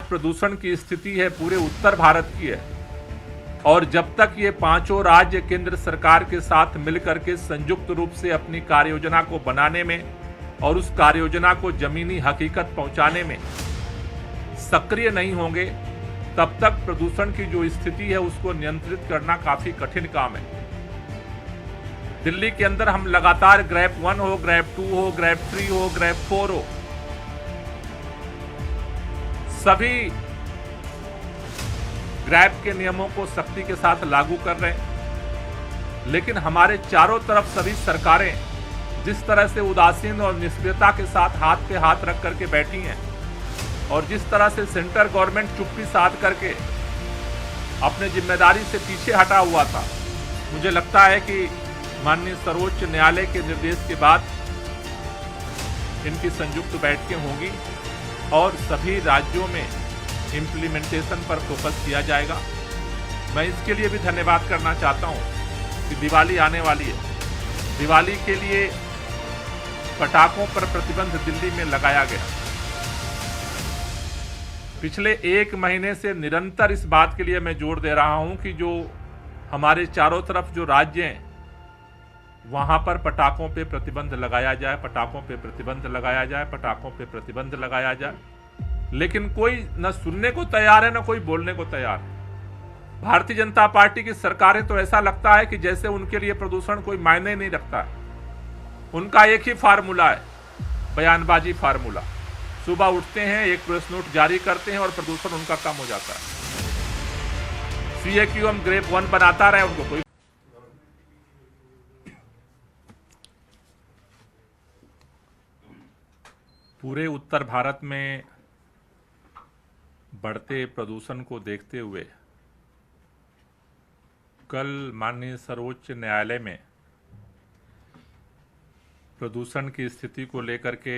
प्रदूषण की स्थिति है पूरे उत्तर भारत की है, और जब तक ये पांचों राज्य केंद्र सरकार के साथ मिलकर के संयुक्त रूप से अपनी कार्ययोजना को बनाने में और उस कार्ययोजना को जमीनी हकीकत पहुंचाने में सक्रिय नहीं होंगे, तब तक प्रदूषण की जो स्थिति है उसको नियंत्रित करना काफी कठिन काम है। दिल्ली के अंदर हम लगातार ग्रैप 1 हो, ग्रैप 2 हो, ग्रैप 3 हो, ग्रैप 4 हो, सभी ग्रैप के नियमों को सख्ती के साथ लागू कर रहे हैं, लेकिन हमारे चारों तरफ सभी सरकारें जिस तरह से उदासीन और निष्क्रियता के साथ हाथ पे हाथ रख करके बैठी हैं और जिस तरह से सेंट्रल गवर्नमेंट चुप्पी साध करके अपने जिम्मेदारी से पीछे हटा हुआ था, मुझे लगता है कि माननीय सर्वोच्च न्यायालय के निर्देश के बाद इनकी संयुक्त बैठकें होंगी और सभी राज्यों में इम्प्लीमेंटेशन पर फोकस किया जाएगा। मैं इसके लिए भी धन्यवाद करना चाहता हूं कि दिवाली आने वाली है, दिवाली के लिए पटाखों पर प्रतिबंध दिल्ली में लगाया गया। पिछले 1 महीने से निरंतर इस बात के लिए मैं जोर दे रहा हूं कि जो हमारे चारों तरफ जो राज्य हैं वहां पर पटाखों पे प्रतिबंध लगाया जाए, पटाखों पे प्रतिबंध लगाया जाए, पटाखों पे प्रतिबंध लगाया जाए, लेकिन कोई न सुनने को तैयार है न कोई बोलने को तैयार है। भारतीय जनता पार्टी की सरकारें तो ऐसा लगता है कि जैसे उनके लिए प्रदूषण कोई मायने नहीं रखता है। उनका एक ही फार्मूला है, बयानबाजी फार्मूला। सुबह उठते हैं, एक प्रेस नोट जारी करते हैं और प्रदूषण उनका कम हो जाता है। CAQM ग्रेप 1 बनाता रहे, उनको कोई पूरे उत्तर भारत में बढ़ते प्रदूषण को देखते हुए कल माननीय सर्वोच्च न्यायालय में प्रदूषण की स्थिति को लेकर के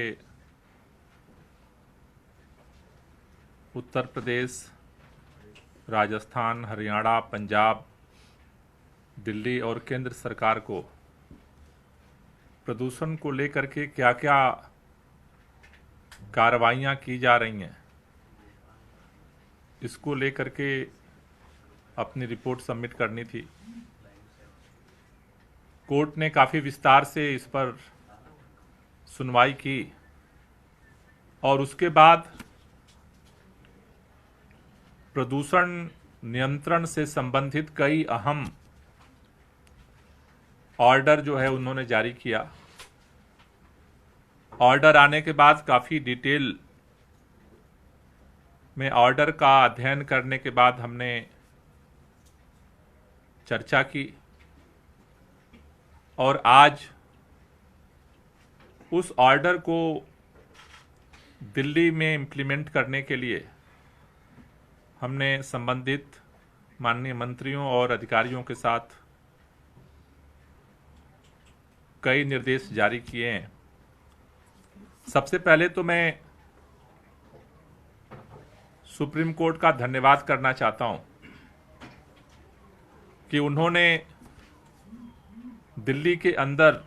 उत्तर प्रदेश, राजस्थान, हरियाणा, पंजाब, दिल्ली और केंद्र सरकार को प्रदूषण को लेकर के क्या क्या कार्रवाइयां की जा रही हैं, इसको लेकर के अपनी रिपोर्ट सबमिट करनी थी। कोर्ट ने काफ़ी विस्तार से इस पर सुनवाई की और उसके बाद प्रदूषण नियंत्रण से संबंधित कई अहम ऑर्डर जो है उन्होंने जारी किया। ऑर्डर आने के बाद काफ़ी डिटेल में ऑर्डर का अध्ययन करने के बाद हमने चर्चा की और आज उस ऑर्डर को दिल्ली में इम्प्लीमेंट करने के लिए हमने संबंधित माननीय मंत्रियों और अधिकारियों के साथ कई निर्देश जारी किए हैं। सबसे पहले तो मैं सुप्रीम कोर्ट का धन्यवाद करना चाहता हूं कि उन्होंने दिल्ली के अंदर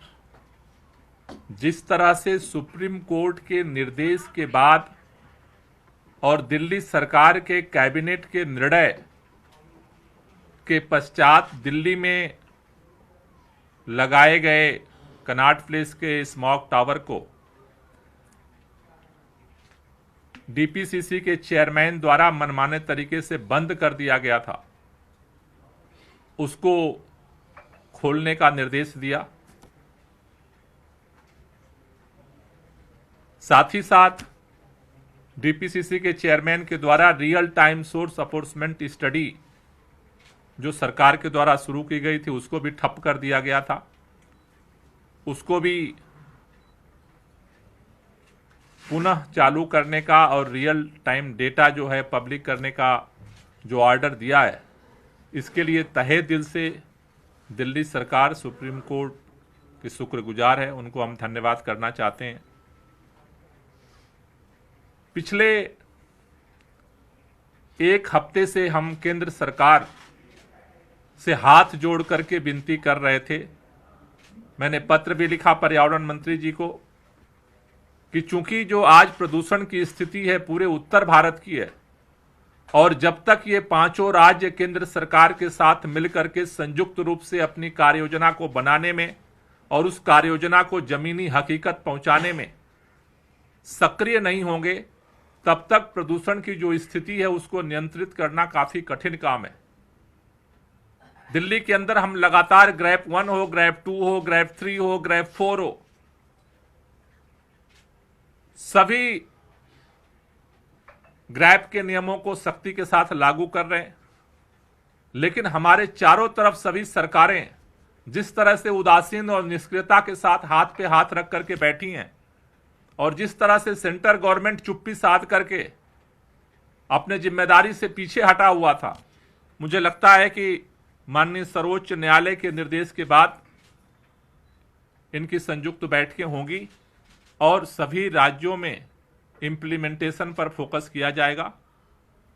जिस तरह से सुप्रीम कोर्ट के निर्देश के बाद और दिल्ली सरकार के कैबिनेट के निर्णय के पश्चात दिल्ली में लगाए गए कनॉट प्लेस के स्मॉग टावर को DPCC के चेयरमैन द्वारा मनमाने तरीके से बंद कर दिया गया था, उसको खोलने का निर्देश दिया। साथ ही साथ DPCC के चेयरमैन के द्वारा रियल टाइम सोर्स अपोर्समेंट स्टडी जो सरकार के द्वारा शुरू की गई थी उसको भी ठप कर दिया गया था, उसको भी पुनः चालू करने का और रियल टाइम डेटा जो है पब्लिक करने का जो ऑर्डर दिया है, इसके लिए तहे दिल से दिल्ली सरकार, सुप्रीम कोर्ट की शुक्रगुजार है, उनको हम धन्यवाद करना चाहते हैं। पिछले 1 हफ्ते से हम केंद्र सरकार से हाथ जोड़ करके विनती कर रहे थे। मैंने पत्र भी लिखा पर्यावरण मंत्री जी को कि चूंकि जो आज प्रदूषण की स्थिति है पूरे उत्तर भारत की है, और जब तक ये पांचों राज्य केंद्र सरकार के साथ मिलकर के संयुक्त रूप से अपनी कार्य योजना को बनाने में और उस कार्य योजना को जमीनी हकीकत पहुंचाने में सक्रिय नहीं होंगे, तब तक प्रदूषण की जो स्थिति है उसको नियंत्रित करना काफी कठिन काम है। दिल्ली के अंदर हम लगातार ग्रेप 1 हो, ग्रेप 2 हो, ग्रेप 3 हो, ग्रेप 4 हो, सभी ग्रेप के नियमों को सख्ती के साथ लागू कर रहे हैं, लेकिन हमारे चारों तरफ सभी सरकारें जिस तरह से उदासीन और निष्क्रियता के साथ हाथ पे हाथ रख करके बैठी हैं और जिस तरह से सेंटर गवर्नमेंट चुप्पी साध करके अपने जिम्मेदारी से पीछे हटा हुआ था, मुझे लगता है कि माननीय सर्वोच्च न्यायालय के निर्देश के बाद इनकी संयुक्त बैठकें होंगी और सभी राज्यों में इंप्लीमेंटेशन पर फोकस किया जाएगा।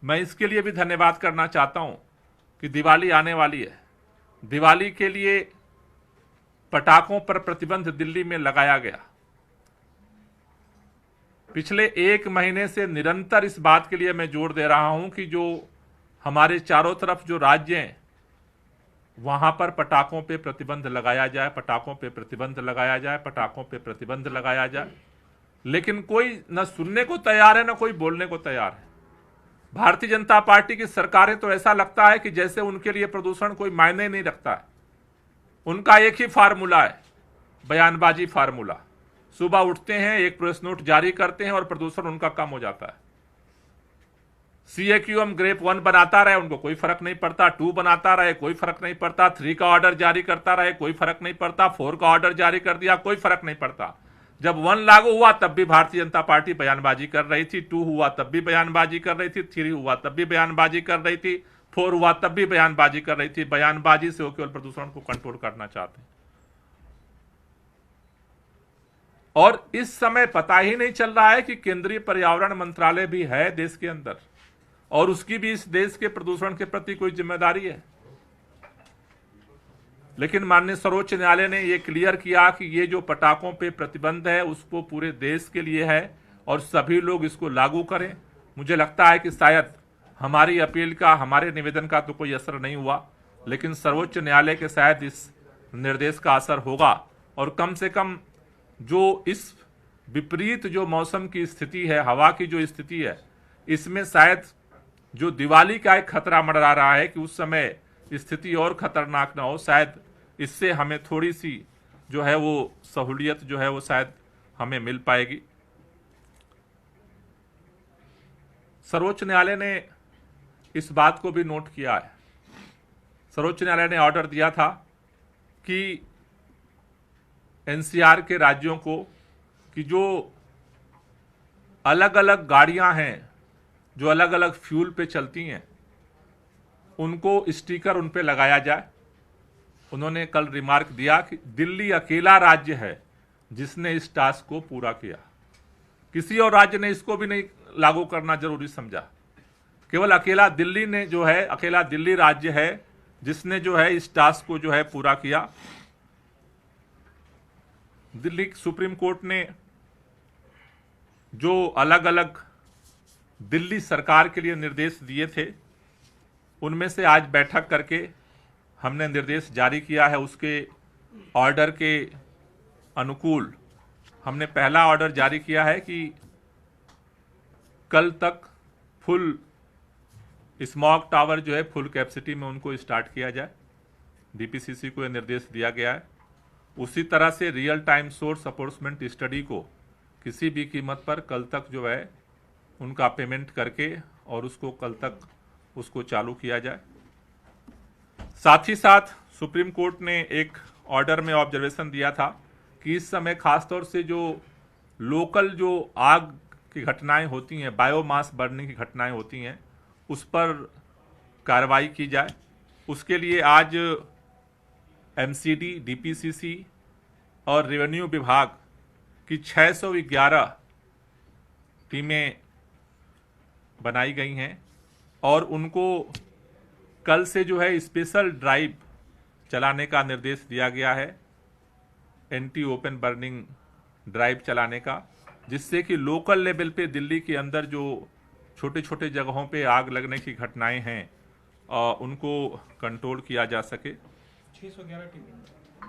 मैं इसके लिए भी धन्यवाद करना चाहता हूं कि दिवाली आने वाली है। दिवाली के लिए पटाखों पर प्रतिबंध दिल्ली में लगाया गया। पिछले 1 महीने से निरंतर इस बात के लिए मैं जोर दे रहा हूं कि जो हमारे चारों तरफ जो राज्य हैं वहां पर पटाखों पे प्रतिबंध लगाया जाए, पटाखों पे प्रतिबंध लगाया जाए, पटाखों पे प्रतिबंध लगाया जाए, लेकिन कोई न सुनने को तैयार है न कोई बोलने को तैयार है। भारतीय जनता पार्टी की सरकारें तो ऐसा लगता है कि जैसे उनके लिए प्रदूषण कोई मायने नहीं रखता है। उनका एक ही फार्मूला है, बयानबाजी फार्मूला। सुबह उठते हैं, एक प्रेस नोट जारी करते हैं और प्रदूषण उनका कम हो जाता है। CAQM ग्रेप 1 बनाता रहे, उनको कोई फर्क नहीं पड़ता, 2 बनाता रहे, कोई फर्क नहीं पड़ता, 3 का ऑर्डर जारी करता रहे, कोई फर्क नहीं पड़ता, 4 का ऑर्डर जारी कर दिया, कोई फर्क नहीं पड़ता। जब 1 लागू हुआ तब भी भारतीय जनता पार्टी बयानबाजी कर रही थी, 2 हुआ तब भी बयानबाजी कर रही थी, 3 हुआ तब भी बयानबाजी कर रही थी, 4 हुआ तब भी बयानबाजी कर रही थी। बयानबाजी से वो केवल प्रदूषण को कंट्रोल करना चाहते हैं। और इस समय पता ही नहीं चल रहा है कि केंद्रीय पर्यावरण मंत्रालय भी है देश के अंदर और उसकी भी इस देश के प्रदूषण के प्रति कोई जिम्मेदारी है। लेकिन माननीय सर्वोच्च न्यायालय ने यह क्लियर किया कि ये जो पटाखों पे प्रतिबंध है उसको पूरे देश के लिए है और सभी लोग इसको लागू करें। मुझे लगता है कि शायद हमारी अपील का, हमारे निवेदन का तो कोई असर नहीं हुआ, लेकिन सर्वोच्च न्यायालय के शायद इस निर्देश का असर होगा और कम से कम जो इस विपरीत जो मौसम की स्थिति है, हवा की जो स्थिति है, इसमें शायद जो दिवाली का एक खतरा मंडरा रहा है कि उस समय स्थिति और खतरनाक ना हो, शायद इससे हमें थोड़ी सी जो है वो सहूलियत जो है वो शायद हमें मिल पाएगी। सर्वोच्च न्यायालय ने इस बात को भी नोट किया है। सर्वोच्च न्यायालय ने ऑर्डर दिया था कि NCR के राज्यों को कि जो अलग अलग गाड़ियां हैं, जो अलग अलग फ्यूल पे चलती हैं, उनको स्टिकर उन पे लगाया जाए। उन्होंने कल रिमार्क दिया कि दिल्ली अकेला राज्य है जिसने इस टास्क को पूरा किया। किसी और राज्य ने इसको भी नहीं लागू करना जरूरी समझा, केवल अकेला दिल्ली ने जो है, अकेला दिल्ली राज्य है जिसने जो है इस टास्क को जो है पूरा किया। दिल्ली सुप्रीम कोर्ट ने जो अलग अलग दिल्ली सरकार के लिए निर्देश दिए थे, उनमें से आज बैठक करके हमने निर्देश जारी किया है। उसके ऑर्डर के अनुकूल हमने पहला ऑर्डर जारी किया है कि कल तक फुल स्मॉग टावर जो है फुल कैपेसिटी में उनको स्टार्ट किया जाए। DPCC को यह निर्देश दिया गया है। उसी तरह से रियल टाइम सोर्स अपोर्समेंट स्टडी को किसी भी कीमत पर कल तक जो है उनका पेमेंट करके और उसको कल तक उसको चालू किया जाए। साथ ही साथ सुप्रीम कोर्ट ने एक ऑर्डर में ऑब्जर्वेशन दिया था कि इस समय खासतौर से जो लोकल जो आग की घटनाएं होती हैं, बायोमास बर्निंग की घटनाएं होती हैं, उस पर कार्रवाई की जाए। उसके लिए आज MCD, DPCC और रेवेन्यू विभाग की 611 टीमें बनाई गई हैं और उनको कल से जो है स्पेशल ड्राइव चलाने का निर्देश दिया गया है, एंटी ओपन बर्निंग ड्राइव चलाने का, जिससे कि लोकल लेवल पे दिल्ली के अंदर जो छोटे छोटे जगहों पे आग लगने की घटनाएं हैं उनको कंट्रोल किया जा सके।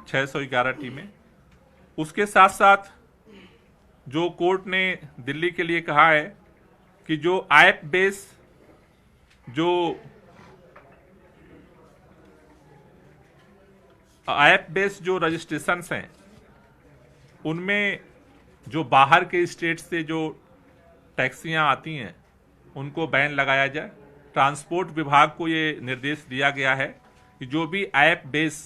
611 टीमें। उसके साथ साथ जो कोर्ट ने दिल्ली के लिए कहा है कि जो ऐप बेस जो रजिस्ट्रेशंस हैं उनमें जो बाहर के स्टेट से जो टैक्सियां आती हैं उनको बैन लगाया जाए। ट्रांसपोर्ट विभाग को ये निर्देश दिया गया है कि जो भी ऐप बेस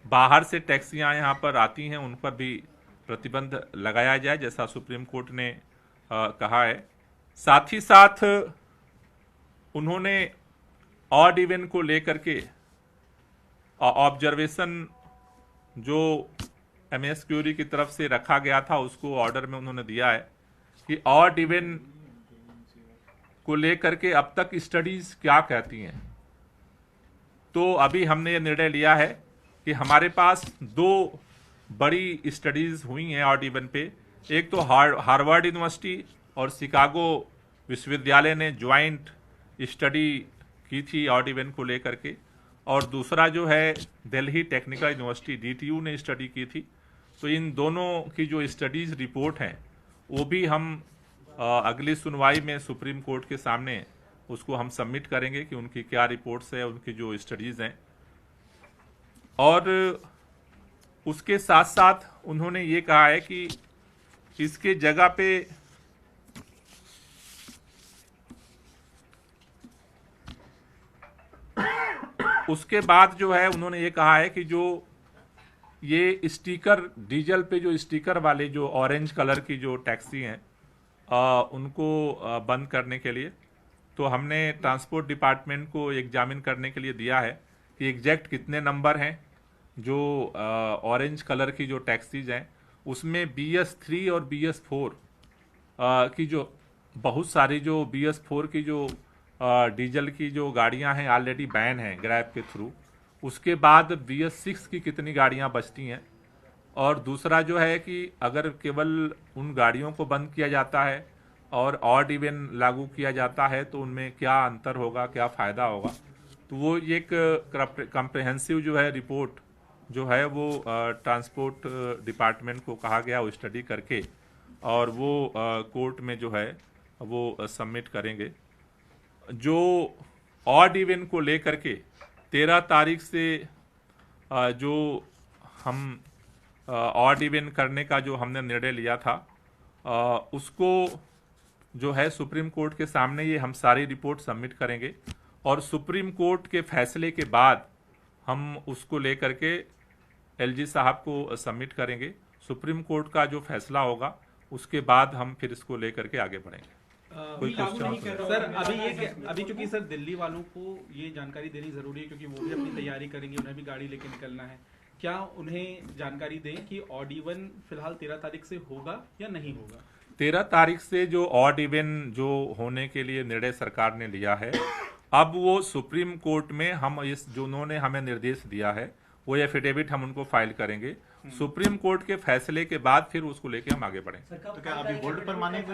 बाहर से टैक्सियां यहां पर आती हैं उन पर भी प्रतिबंध लगाया जाए, जैसा सुप्रीम कोर्ट ने कहा है। साथ ही साथ उन्होंने ऑड इवन को लेकर के ऑब्जर्वेशन जो एमएस क्यूरी की तरफ से रखा गया था उसको ऑर्डर में उन्होंने दिया है कि ऑड इवन को लेकर के अब तक स्टडीज क्या कहती हैं। तो अभी हमने ये निर्णय लिया है कि हमारे पास 2 बड़ी स्टडीज हुई हैं ऑड इवन पे। एक तो हार्वर्ड यूनिवर्सिटी और शिकागो विश्वविद्यालय ने ज्वाइंट स्टडी की थी ऑड इवन को लेकर के, और दूसरा जो है दिल्ली टेक्निकल यूनिवर्सिटी DTU ने स्टडी की थी। तो इन दोनों की जो स्टडीज रिपोर्ट हैं वो भी हम अगली सुनवाई में सुप्रीम कोर्ट के सामने उसको हम सबमिट करेंगे कि उनकी क्या रिपोर्ट्स है, उनकी जो स्टडीज हैं। और उसके साथ साथ उन्होंने ये कहा है कि इसके जगह पे उसके बाद जो है उन्होंने ये कहा है कि जो ये स्टिकर डीजल पे जो स्टिकर वाले जो ऑरेंज कलर की जो टैक्सी हैं उनको बंद करने के लिए, तो हमने ट्रांसपोर्ट डिपार्टमेंट को एग्जामिन करने के लिए दिया है कि एग्जैक्ट कितने नंबर हैं जो ऑरेंज कलर की जो टैक्सीज हैं उसमें BS3 और BS4 की जो बहुत सारी जो BS4 की जो डीजल की जो गाड़ियां हैं ऑलरेडी बैन हैं ग्रैब के थ्रू। उसके बाद BS6 की कितनी गाड़ियां बचती हैं, और दूसरा जो है कि अगर केवल उन गाड़ियों को बंद किया जाता है और ऑड इवन लागू किया जाता है तो उनमें क्या अंतर होगा, क्या फ़ायदा होगा। तो वो एक कम्प्रहेंसिव जो है रिपोर्ट जो है वो ट्रांसपोर्ट डिपार्टमेंट को कहा गया वो स्टडी करके और वो कोर्ट में जो है वो सबमिट करेंगे। जो ऑड इवन को लेकर के 13 तारीख से जो हम ऑड इवन करने का जो हमने निर्णय लिया था उसको जो है सुप्रीम कोर्ट के सामने ये हम सारी रिपोर्ट सबमिट करेंगे, और सुप्रीम कोर्ट के फैसले के बाद हम उसको लेकर के LG साहब को सबमिट करेंगे। सुप्रीम कोर्ट का जो फैसला होगा उसके बाद हम फिर इसको लेकर के आगे बढ़ेंगे। कोई क्वेश्चन सर? अभी चूंकि सर दिल्ली वालों को ये जानकारी देनी जरूरी है क्योंकि वो भी अपनी तैयारी करेंगे, उन्हें भी गाड़ी लेके निकलना है। क्या उन्हें जानकारी दें कि ऑड इवन फिलहाल 13 तारीख से होगा या नहीं होगा? 13 तारीख से जो ऑड इवन जो होने के लिए निर्णय सरकार ने लिया है, अब वो सुप्रीम कोर्ट में हम इस जो उन्होंने हमें निर्देश दिया है वो एफिडेविट हम उनको फाइल करेंगे। सुप्रीम कोर्ट के फैसले के बाद फिर उसको लेके हम आगे बढ़ेंगे। तो क्या अभी होल्ड पर मानेंगे?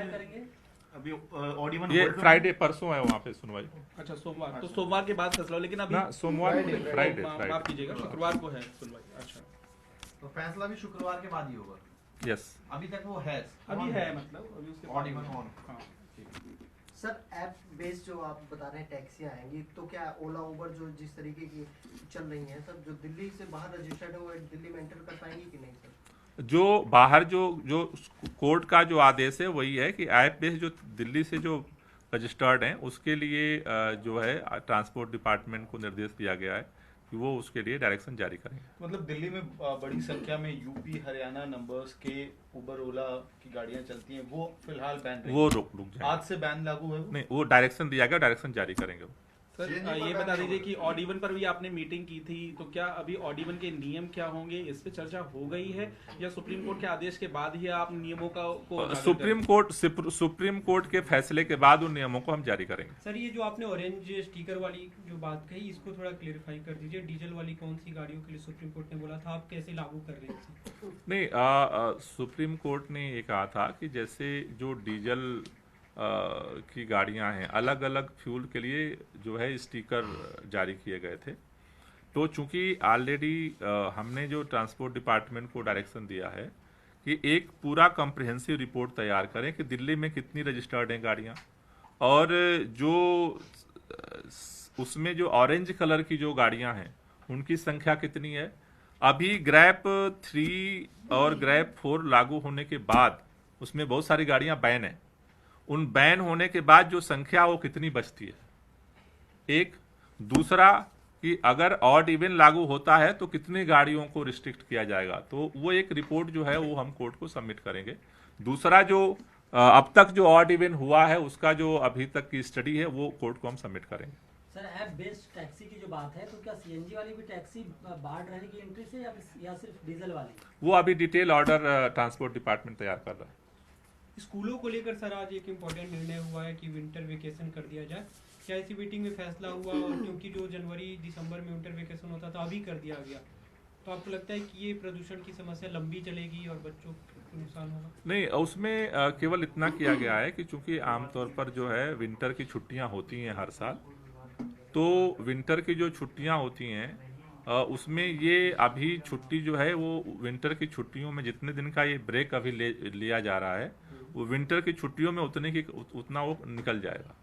अभी ऑड इवन ये फ्राइडे परसों है वहाँ पे सुनवाई। अच्छा, सोमवार। तो सोमवार के बाद फैसला, लेकिन अभी सोमवार फ्राइडे माफ कीजिएगा, शुक्रवार को है सुनवाई। अच्छा, तो फैसला भी शुक्रवार के बाद ही होगा? यस, अभी तक वो है, अभी है, मतलब अभी उसके ऑड इवन ऑन। हाँ। सर ऐप बेस्ड जो आप बता रहे हैं टैक्सियां आएंगी, तो क्या ओला उबर जो जिस तरीके की चल रही हैं सर, जो दिल्ली से बाहर रजिस्टर्ड है वो दिल्ली में एंटर कर पाएंगी कि नहीं सर? जो बाहर जो कोर्ट का जो आदेश है वही है कि ऐप बेस्ड जो दिल्ली से जो रजिस्टर्ड हैं उसके लिए जो है ट्रांसपोर्ट डिपार्टमेंट को निर्देश दिया गया है कि वो उसके लिए डायरेक्शन जारी करेंगे। मतलब दिल्ली में बड़ी संख्या में यूपी हरियाणा नंबर्स के उबर ओला की गाड़ियां चलती हैं, वो फिलहाल बैन वो रुक जाए। आज से बैन लागू है वो? नहीं, वो डायरेक्शन दिया गया, डायरेक्शन जारी करेंगे। सर ये बता दीजिए कि ऑड इवन पर भी आपने मीटिंग की थी, तो क्या अभी ऑड इवन के नियम क्या होंगे इस पे चर्चा हो गई है या सुप्रीम कोर्ट के आदेश के बाद ही आप नियमों को सुप्रीम कोर्ट के फैसले के बाद उन नियमों को हम जारी करेंगे। सर ये जो आपने ऑरेंज स्टिकर वाली जो बात कही इसको थोड़ा क्लेरिफाई कर दीजिए। डीजल वाली कौन सी गाड़ियों के लिए सुप्रीम कोर्ट ने बोला था, आप कैसे लागू कर रहे हैं? नहीं, सुप्रीम कोर्ट ने ये कहा था कि जैसे जो डीजल की गाड़ियां हैं, अलग अलग फ्यूल के लिए जो है स्टिकर जारी किए गए थे। तो चूंकि ऑलरेडी हमने जो ट्रांसपोर्ट डिपार्टमेंट को डायरेक्शन दिया है कि एक पूरा कॉम्प्रिहेंसिव रिपोर्ट तैयार करें कि दिल्ली में कितनी रजिस्टर्ड हैं गाड़ियां, और जो उसमें जो ऑरेंज कलर की जो गाड़ियां हैं उनकी संख्या कितनी है। अभी ग्रैप 3 और ग्रैप 4 लागू होने के बाद उसमें बहुत सारी गाड़ियां बैन है, उन बैन होने के बाद जो संख्या वो कितनी बचती है, एक। दूसरा कि अगर ऑड इवन लागू होता है तो कितनी गाड़ियों को रिस्ट्रिक्ट किया जाएगा, तो वो एक रिपोर्ट जो है वो हम कोर्ट को सबमिट करेंगे। दूसरा जो अब तक जो ऑड इवन हुआ है उसका जो अभी तक की स्टडी है वो कोर्ट को हम सबमिट करेंगे। सर ऐप बेस्ड टैक्सी की जो बात है, तो क्या सीएनजी वाली भी टैक्सी बाहर रहेगी एंट्री से या सिर्फ डीजल वाली? वो अभी डिटेल ऑर्डर ट्रांसपोर्ट डिपार्टमेंट तैयार कर रहा है। स्कूलों को लेकर सर आज एक इम्पोर्टेंट निर्णय हुआ है कि विंटर वेकेशन कर दिया जाए। क्या इसी मीटिंग में फैसला हुआ? और क्योंकि जो जनवरी दिसंबर में विंटर वेकेशन होता था अभी कर दिया गया, तो आपको लगता है कि ये प्रदूषण की समस्या लंबी चलेगी और बच्चों को नुकसान होगा? नहीं, उसमें केवल इतना किया गया है कि चूंकि आमतौर पर जो है विंटर की छुट्टियां होती हैं हर साल, तो विंटर की जो छुट्टियां होती हैं उसमें ये अभी छुट्टी जो है वो विंटर की छुट्टियों में जितने दिन का ये ब्रेक अभी लिया जा रहा है वो विंटर की छुट्टियों में उतना वो निकल जाएगा।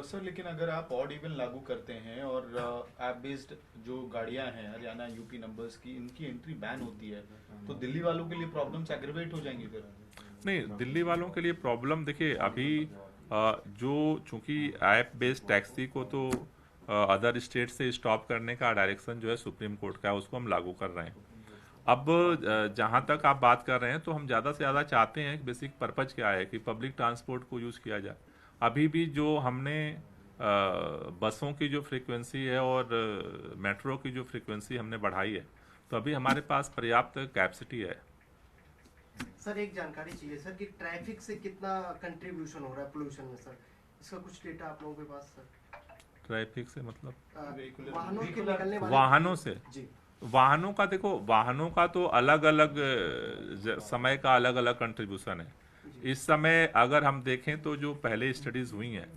सर लेकिन अगर आप ऑड इवन लागू करते हैं और ऐप बेस्ड जो गाड़ियां हैं हरियाणा यूपी नंबर्स की, इनकी एंट्री बैन होती है, तो दिल्ली वालों के लिए प्रॉब्लम्स एग्रीवेट हो जाएंगी फिर? नहीं, दिल्ली वालों के लिए प्रॉब्लम देखिए, अभी जो चूंकि ऐप बेस्ड टैक्सी को तो अदर स्टेट से स्टॉप करने का डायरेक्शन जो है सुप्रीम कोर्ट का है, उसको हम लागू कर रहे हैं। अब जहां तक आप बात कर रहे हैं तो हम ज़्यादा से ज़्यादा चाहते हैं, बेसिक पर्पज क्या है कि पब्लिक ट्रांसपोर्ट को यूज़ किया जाए। अभी भी जो हमने बसों की जो फ्रीक्वेंसी है और मेट्रो की जो फ्रीक्वेंसी हमने बढ़ाई है, तो अभी हमारे पास पर्याप्त कैपेसिटी है। सर एक जानकारी चाहिए सर कि ट्रैफिक से कितना कंट्रीब्यूशन हो रहा है पोल्यूशन में सर, इसका कुछ डेटा आप लोगों के पास सर? ट्रैफिक से मतलब वाहनों के निकलने वाले वाहनों से जी। वाहनों का देखो, वाहनों का तो अलग अलग समय का अलग अलग कंट्रीब्यूशन है। इस समय अगर हम देखें तो जो पहले स्टडीज हुई हैं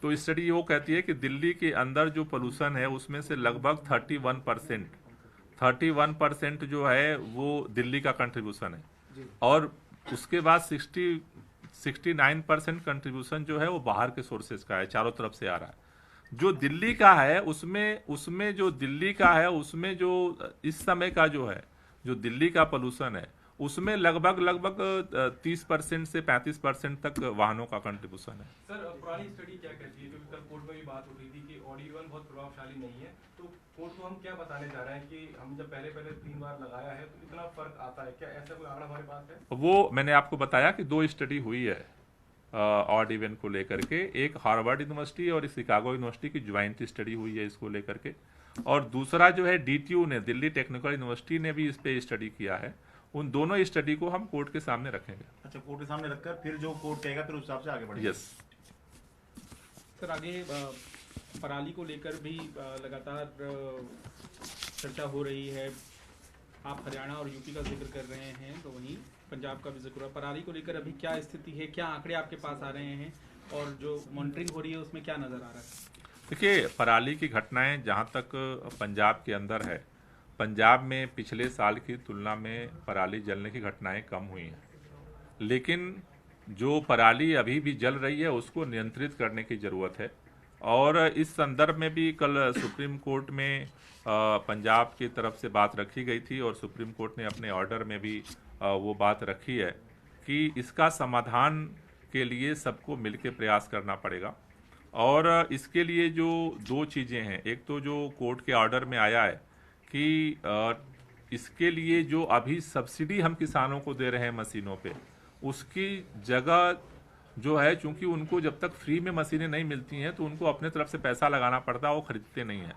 तो स्टडी वो कहती है कि दिल्ली के अंदर जो पोल्यूशन है उसमें से लगभग 31% जो है वो दिल्ली का कंट्रीब्यूशन है, और उसके बाद 69% कंट्रीब्यूशन जो है वो बाहर के सोर्सेज का है, चारों तरफ से आ रहा है। जो दिल्ली का है उसमें जो दिल्ली का है उसमें जो इस समय का जो है जो दिल्ली का पोल्यूशन है उसमें लगभग 30% से 35% तक वाहनों का कंट्रीब्यूशन है। सर पुरानी स्टडी क्या कहती है, क्योंकि कल कोर्ट में भी बात हो रही थी कि ऑड इवन बहुत प्रभावशाली नहीं है, तो कोर्ट को हम क्या बताने जा रहे हैं कि हम जब पहले 3 बार लगाया है तो इतना फर्क आता है क्या? ऐसा कोई आंकड़ा हमारे पास है? वो मैंने आपको बताया कि 2 स्टडी हुई है ऑड इवन को लेकर के, एक हार्वर्ड यूनिवर्सिटी और शिकागो यूनिवर्सिटी की ज्वाइंट स्टडी हुई है इसको लेकर के, और दूसरा जो है DTU ने, दिल्ली टेक्निकल यूनिवर्सिटी ने भी इस पे स्टडी किया है। उन दोनों स्टडी को हम कोर्ट के सामने रखेंगे। अच्छा, कोर्ट के सामने रखकर फिर जो कोर्ट कहेगा फिर उस हिसाब से आगे बढ़ेंगे। यस सर आगे पराली को लेकर भी लगातार चर्चा हो रही है। आप हरियाणा और यूपी का जिक्र कर रहे हैं तो वहीं पंजाब का भी जिक्र है। पराली को लेकर अभी क्या स्थिति है, क्या आंकड़े आपके पास आ रहे हैं और जो मॉनिटरिंग हो रही है उसमें क्या नजर आ रहा है? देखिए, पराली की घटनाएं जहां तक पंजाब के अंदर है, पंजाब में पिछले साल की तुलना में पराली जलने की घटनाएं कम हुई हैं, लेकिन जो पराली अभी भी जल रही है उसको नियंत्रित करने की ज़रूरत है। और इस संदर्भ में भी कल सुप्रीम कोर्ट में पंजाब की तरफ से बात रखी गई थी और सुप्रीम कोर्ट ने अपने ऑर्डर में भी वो बात रखी है कि इसका समाधान के लिए सबको मिलकर प्रयास करना पड़ेगा। और इसके लिए जो 2 चीज़ें हैं, एक तो जो कोर्ट के ऑर्डर में आया है कि इसके लिए जो अभी सब्सिडी हम किसानों को दे रहे हैं मशीनों पे, उसकी जगह जो है, चूंकि उनको जब तक फ्री में मशीनें नहीं मिलती हैं तो उनको अपने तरफ से पैसा लगाना पड़ता है, वो खरीदते नहीं हैं।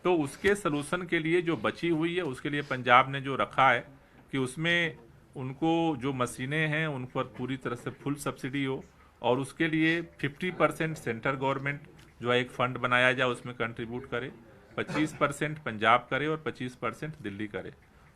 तो उसके सलूशन के लिए जो बची हुई है उसके लिए पंजाब ने जो रखा है कि उसमें उनको जो मशीनें हैं उन पर पूरी तरह से फुल सब्सिडी हो, और उसके लिए 50% सेंट्रल गवर्नमेंट जो है एक फंड बनाया जाए उसमें कंट्रीब्यूट करे, 25% पंजाब करे और 25% दिल्ली करे।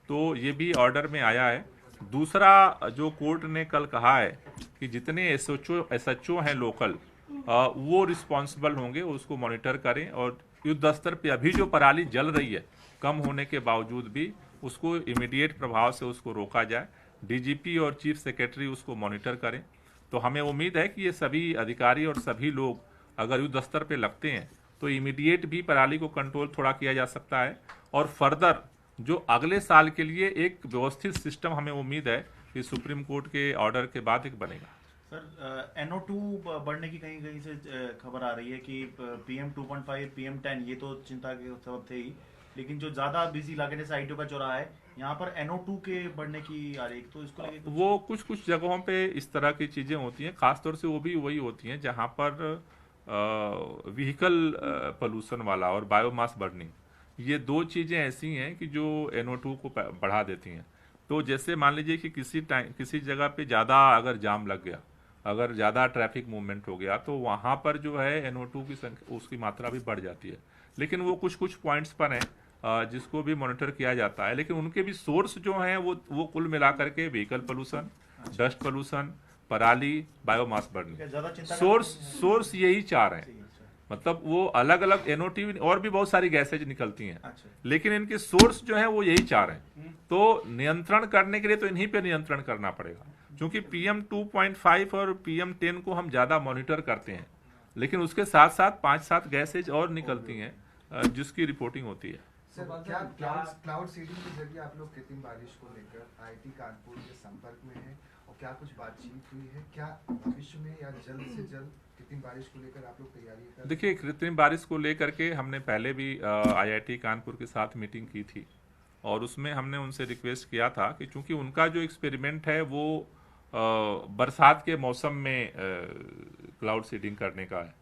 तो ये भी ऑर्डर में आया है। दूसरा जो कोर्ट ने कल कहा है कि जितने एसएचओ हैं लोकल, वो रिस्पॉन्सिबल होंगे, उसको मॉनिटर करें और युद्ध स्तर पे अभी जो पराली जल रही है कम होने के बावजूद भी उसको इमीडिएट प्रभाव से उसको रोका जाए। डीजीपी और चीफ सेक्रेटरी उसको मॉनिटर करें। तो हमें उम्मीद है कि ये सभी अधिकारी और सभी लोग अगर युद्ध स्तर पे लगते हैं तो इमीडिएट भी पराली को कंट्रोल थोड़ा किया जा सकता है और फर्दर जो अगले साल के लिए एक व्यवस्थित सिस्टम हमें उम्मीद है कि सुप्रीम कोर्ट के ऑर्डर के बाद एक बनेगा। सर NO2 बढ़ने की कहीं कहीं से खबर आ रही है कि PM 2.5 PM 10 ये तो चिंता के सबब थे ही, लेकिन जो ज्यादा बिजी इलाके जैसे ITO का चौराहा है यहाँ पर NO2 के बढ़ने की आ रही है, तो इसको लेके वो कुछ जगहों पे इस तरह की चीजें होती हैं, खासतौर से वो भी वही होती हैं जहाँ पर व्हीकल पोल्यूशन वाला और बायोमास बर्निंग, ये दो चीजें ऐसी हैं कि जो NO2 को बढ़ा देती हैं। तो जैसे मान लीजिए कि किसी जगह पे ज़्यादा अगर जाम लग गया, अगर ज़्यादा ट्रैफिक मूवमेंट हो गया, तो वहाँ पर जो है NO2 की संख्या, उसकी मात्रा भी बढ़ जाती है। लेकिन वो कुछ पॉइंट्स पर हैं जिसको भी मॉनिटर किया जाता है, लेकिन उनके भी सोर्स जो हैं वो कुल मिलाकर के व्हीकल पोल्यूशन, डस्ट पोल्यूशन, पराली, बायोमास बर्निंग, सोर्स यही चार हैं। मतलब वो अलग अलग NO2 और भी बहुत सारी गैसेज निकलती हैं, लेकिन इनके सोर्स जो है वो यही चार हैं। तो नियंत्रण करने के लिए तो इन्हीं पे नियंत्रण करना पड़ेगा, क्योंकि PM 2.5 और PM 10 को हम ज्यादा मॉनिटर करते हैं, लेकिन उसके साथ साथ 5-7 गैसेज और निकलती हैं जिसकी रिपोर्टिंग होती है। सर, क्या क्लाउड सीडिंग के जरिए आप लोग कृत्रिम बारिश को लेकर IIT कानपुर के संपर्क में हैं और क्या कुछ बातचीत हुई है? क्या भविष्य में या जल्द से जल्द कृत्रिम बारिश को लेकर आप लोग तैयारी कर? देखिए, कृत्रिम बारिश को लेकर के हमने पहले भी IIT कानपुर के साथ मीटिंग की थी और उसमें हमने उनसे रिक्वेस्ट किया था कि चूंकि उनका जो एक्सपेरिमेंट है वो बरसात के मौसम में क्लाउड सीडिंग करने का है,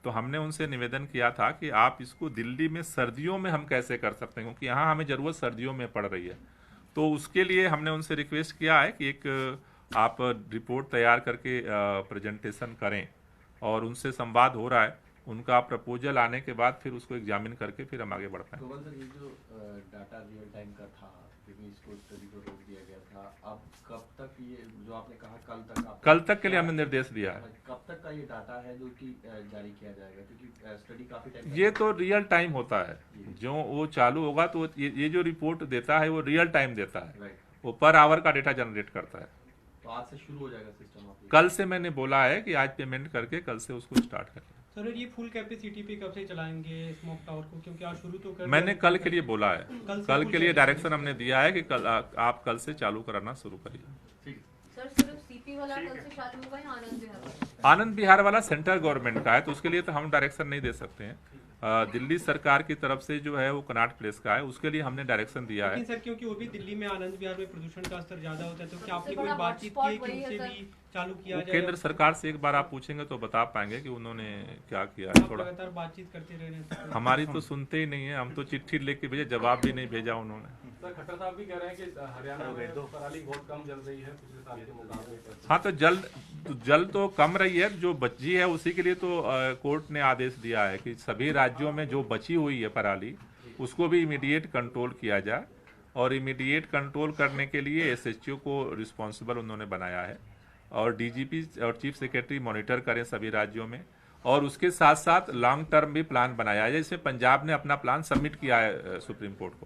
तो हमने उनसे निवेदन किया था कि आप इसको दिल्ली में सर्दियों में हम कैसे कर सकते हैं, क्योंकि यहाँ हमें ज़रूरत सर्दियों में पड़ रही है। तो उसके लिए हमने उनसे रिक्वेस्ट किया है कि एक आप रिपोर्ट तैयार करके प्रेजेंटेशन करें और उनसे संवाद हो रहा है। उनका प्रपोजल आने के बाद फिर उसको एग्जामिन करके फिर हम आगे बढ़ पाएंगे। तो सर, ये जो डाटा रियल टाइम का था, क्योंकि इसको स्टडी को रोक दिया गया था, अब कब तक ये जो आपने कहा कल तक के लिए हमने निर्देश दिया है, कब तक का ये डाटा है जो कि जारी किया जाएगा? क्योंकि स्टडी काफी टाइम ये तो रियल टाइम होता है, जो वो चालू होगा तो ये जो रिपोर्ट देता है वो रियल टाइम देता है, वो पर आवर का डेटा जनरेट करता है। तो आज से शुरू हो जाएगा सिस्टम? कल से मैंने बोला है कि आज पेमेंट करके कल से उसको स्टार्ट करें। सर, ये फुल कैपेसिटी पे कब से चलाएंगे स्मोक टावर को? क्योंकि आज शुरू तो कर मैंने कल के लिए बोला है, कल के लिए डायरेक्शन हमने दिया है कि कल आप कल से चालू कराना शुरू करिए। सर, सिर्फ सीपी वाला कल से चालू होगा या आनंद विहार वाला? आनंद विहार वाला सेंट्रल गवर्नमेंट का है, तो उसके लिए तो हम डायरेक्शन नहीं दे सकते हैं। दिल्ली सरकार की तरफ से जो है वो कनाट प्लेस का है, उसके लिए हमने डायरेक्शन दिया है। लेकिन सर, क्योंकि वो भी दिल्ली में आनंद विहार में प्रदूषण का स्तर ज्यादा होता है, तो क्या आपने कोई बातचीत की कि उनसे भी चालू किया जाए? केंद्र सरकार से एक बार आप पूछेंगे तो बता पाएंगे कि उन्होंने क्या किया है। थोड़ा लगातार बातचीत करते रह रहे हैं, हमारी तो सुनते ही नहीं है, हम तो चिट्ठी लेके भेजे, जवाब भी नहीं भेजा उन्होंने। सर, खट्टर साहब भी कह रहे हैं कि हरियाणा में पराली बहुत कम जल रही है पिछले साल के मुकाबले। हाँ, तो जल तो कम रही है, जो बची है उसी के लिए तो कोर्ट ने आदेश दिया है कि सभी राज्यों में जो बची हुई है पराली उसको भी इमीडिएट कंट्रोल किया जाए, और इमीडिएट कंट्रोल करने के लिए SHO को रिस्पॉन्सिबल उन्होंने बनाया है, और DGP और चीफ सेक्रेटरी मॉनिटर करें सभी राज्यों में, और उसके साथ साथ लॉन्ग टर्म भी प्लान बनाया है। जैसे पंजाब ने अपना प्लान सबमिट किया है सुप्रीम कोर्ट को,